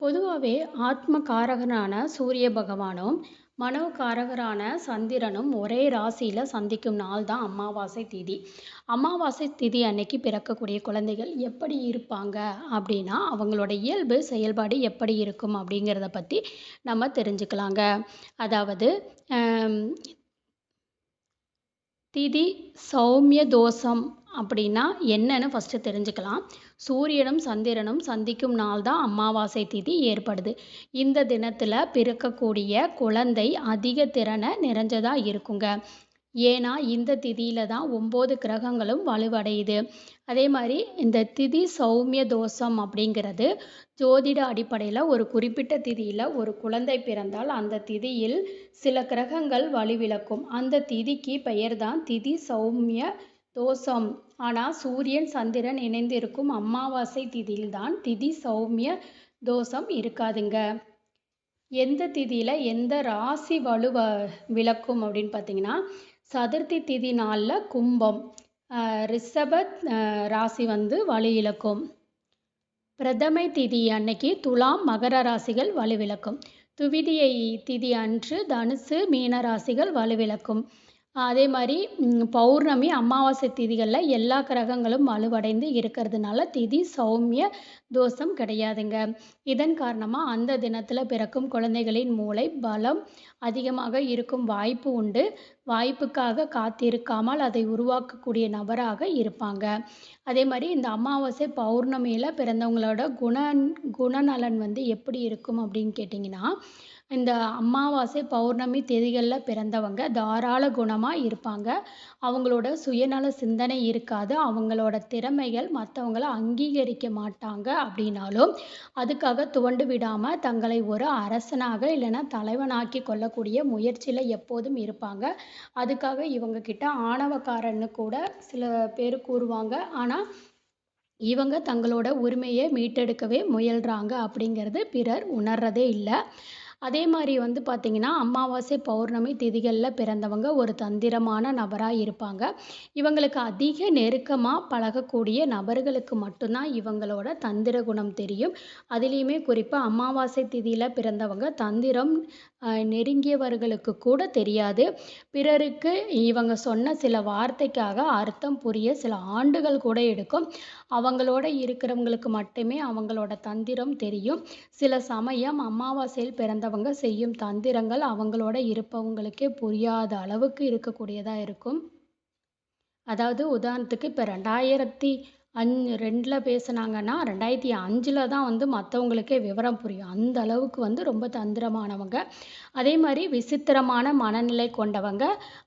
பொதுவாவே ஆத்மகாரகனான சூரிய பகவானும், மனோகாரகரான சந்திரனும் ஒரே ராசியில சந்திக்கும் நாள் தான் அமாவாசை திதி. அமாவாசை திதி அன்னைக்கு பிறக்கக்கூடிய குழந்தைகள் எப்படி இருப்பாங்க அப்படின்னா, அவங்களோட இயல்பு செயல்பாடு எப்படி இருக்கும் அப்படிங்கிறத பத்தி நம்ம தெரிஞ்சுக்கலாங்க. அதாவது அம் திதி சௌமிய தோஷம் அப்படின்னா என்னன்னு ஃபஸ்ட்டு தெரிஞ்சுக்கலாம். சூரியனும் சந்திரனும் சந்திக்கும் நாள் தான் அமாவாசை திதி ஏற்படுது. இந்த தினத்துல பிறக்கக்கூடிய குழந்தை அதிக திறன நிறைஞ்சதா இருக்குங்க. ஏன்னா இந்த திதியில தான் 9 கிரகங்களும் வலுவடையுது. அதே மாரி இந்த திதி சௌமிய தோஷம் அப்படிங்கிறது ஜோதிட அடிப்படையில ஒரு குறிப்பிட்ட திதியில ஒரு குழந்தை பிறந்தால் அந்த திதியில் சில கிரகங்கள் வலுவிழக்கும். அந்த திதிக்கு பெயர் தான் திதி சௌமிய தோஷம். ஆனா சூரியன், சந்திரன் இணைந்திருக்கும் அமாவாசை திதியில்தான் திதி சௌமிய தோஷம் இருக்காதுங்க. எந்த திதியில எந்த ராசி விலக்கும் அப்படின்னு பார்த்தீங்கன்னா, சதுர்த்தி திதி நாள்ல கும்பம், ரிஷப ராசி வந்து வலு இழக்கும். பிரதமை திதி அன்னைக்கு துலாம், மகர ராசிகள் வலுவிழக்கும். துவிதியை திதி அன்று தனுசு, மீன ராசிகள் வலுவிழக்கும். அதே மாதிரி பௌர்ணமி, அமாவாசை திதிகளில் எல்லா கிரகங்களும் வலுவடைந்து இருக்கிறதுனால திதி சௌமிய தோஷம் கிடையாதுங்க. இதன் காரணமாக அந்த தினத்தில் பிறக்கும் குழந்தைகளின் மூளை பலம் அதிகமாக இருக்கும் வாய்ப்பு உண்டு. வாய்ப்புக்காக காத்திருக்காமல் அதை உருவாக்கக்கூடிய நபராக இருப்பாங்க. அதே மாதிரி இந்த அமாவாசை பௌர்ணமியில் பிறந்தவங்களோட குணநலன் வந்து எப்படி இருக்கும் அப்படின்னு கேட்டிங்கன்னா, இந்த அமாவாசை பௌர்ணமி திதிகளில் பிறந்தவங்க தாராள குணமாக இருப்பாங்க. அவங்களோட சுயநல சிந்தனை இருக்காது. அவங்களோட திறமைகள் மற்றவங்கள அங்கீகரிக்க மாட்டாங்க அப்படின்னாலும், அதுக்காக துவண்டு விடாமல் தங்களை ஒரு அரசனாக இல்லைன்னா தலைவனாக்கி கொள்ளக்கூடிய முயற்சியில் எப்போதும் இருப்பாங்க. அதுக்காக இவங்க கிட்ட ஆணவக்காரன்னு கூட சில பேர் கூறுவாங்க. ஆனால் இவங்க தங்களோட உரிமையை மீட்டெடுக்கவே முயல்றாங்க அப்படிங்கிறது பிறர் உணர்றதே இல்லை. அதே மாதிரி வந்து பார்த்திங்கன்னா, அமாவாசை பௌர்ணமி திதிகளில் பிறந்தவங்க ஒரு தந்திரமான நபராக இருப்பாங்க. இவங்களுக்கு அதிக நெருக்கமாக பழகக்கூடிய நபர்களுக்கு மட்டும்தான் இவங்களோட தந்திர குணம் தெரியும். அதுலேயுமே குறிப்பாக அமாவாசை திதியில் பிறந்தவங்க தந்திரம் நெருங்கியவர்களுக்கு கூட தெரியாது. பிறருக்கு இவங்க சொன்ன சில வார்த்தைக்காக அர்த்தம் புரிய சில ஆண்டுகள் கூட எடுக்கும். அவங்களோட இருக்கிறவங்களுக்கு மட்டுமே அவங்களோட தந்திரம் தெரியும். சில சமயம் அமாவாசையில் பிறந்தவங்க செய்யும் தந்திரங்கள் அவங்களோட இருப்பவங்களுக்கே புரியாத அளவுக்கு இருக்கக்கூடியதா இருக்கும். அதாவது உதாரணத்துக்கு இப்போ 2002ல் பேசுனாங்கன்னா 2005ல் தான் வந்து மற்றவங்களுக்கே விவரம் புரியும். அந்த அளவுக்கு வந்து ரொம்ப தந்திரமானவங்க. அதே மாதிரி விசித்திரமான மனநிலை கொண்டவங்க.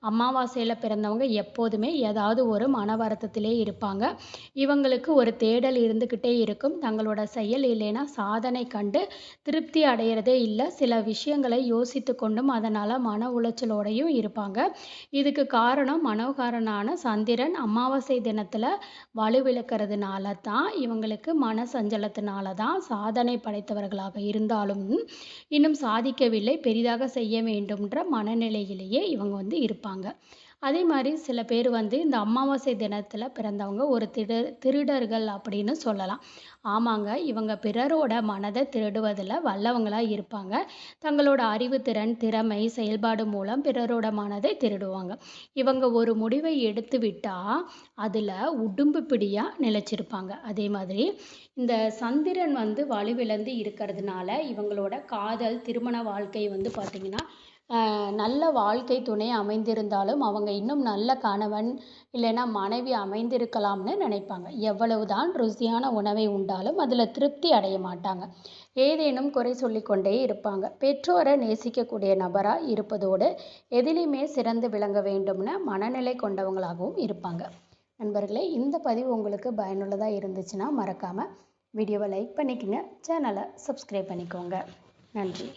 அமாவாசையில் பிறந்தவங்க எப்போதுமே ஏதாவது ஒரு மன வருத்தத்திலே இருப்பாங்க. இவங்களுக்கு ஒரு தேடல் இருந்துக்கிட்டே இருக்கும். தங்களோட செயல் இல்லைன்னா சாதனை கண்டு திருப்தி அடையிறதே இல்லை. சில விஷயங்களை யோசித்து கொண்டும் அதனால் மன உளைச்சலோடையும் இருப்பாங்க. இதுக்கு காரணம் மனோகாரனான சந்திரன் அமாவாசை தினத்தில் வலுவிழக்கிறதுனால தான். இவங்களுக்கு மன சஞ்சலத்தினால தான் சாதனை படைத்தவர்களாக இருந்தாலும் இன்னும் சாதிக்கவில்லை, பெரிதாக செய்ய வேண்டும்ன்ற மனநிலையிலேயே இவங்க வந்து இருப்பாங்க. அதே மாதிரி சில பேர் வந்து இந்த அமாவாசை தினத்தில் பிறந்தவங்க ஒரு திருடர்கள் அப்படின்னு சொல்லலாம். ஆமாங்க, இவங்க பிறரோட மனதை திருடுவதில் வல்லவங்களாக இருப்பாங்க. தங்களோட அறிவுத்திறன், திறமை, செயல்பாடு மூலம் பிறரோட மனதை திருடுவாங்க. இவங்க ஒரு முடிவை எடுத்து விட்டால் அதில் உடும்பு பிடியாக நிலைச்சிருப்பாங்க. அதே மாதிரி இந்த சந்திரன் வந்து வலுவிழந்து இருக்கிறதுனால இவங்களோட காதல், திருமண வாழ்க்கை வந்து பார்த்திங்கன்னா நல்ல வாழ்க்கை துணை அமைந்திருந்தாலும் அவங்க இன்னும் நல்ல கணவன் இல்லைன்னா மனைவி அமைந்திருக்கலாம்னு நினைப்பாங்க. எவ்வளவுதான் ருசியான உணவை உண்டாலும் அதில் திருப்தி அடைய மாட்டாங்க. ஏதேனும் குறை சொல்லிக்கொண்டே இருப்பாங்க. பெற்றோரை நேசிக்கக்கூடிய நபராக இருப்பதோடு எதிலையுமே சிறந்து விளங்க வேண்டும்னு மனநிலை கொண்டவங்களாகவும் இருப்பாங்க. நண்பர்களே, இந்த பதிவு உங்களுக்கு பயனுள்ளதாக இருந்துச்சுன்னா மறக்காமல் வீடியோவை லைக் பண்ணிக்கோங்க, சேனலை சப்ஸ்கிரைப் பண்ணிக்கோங்க. நன்றி.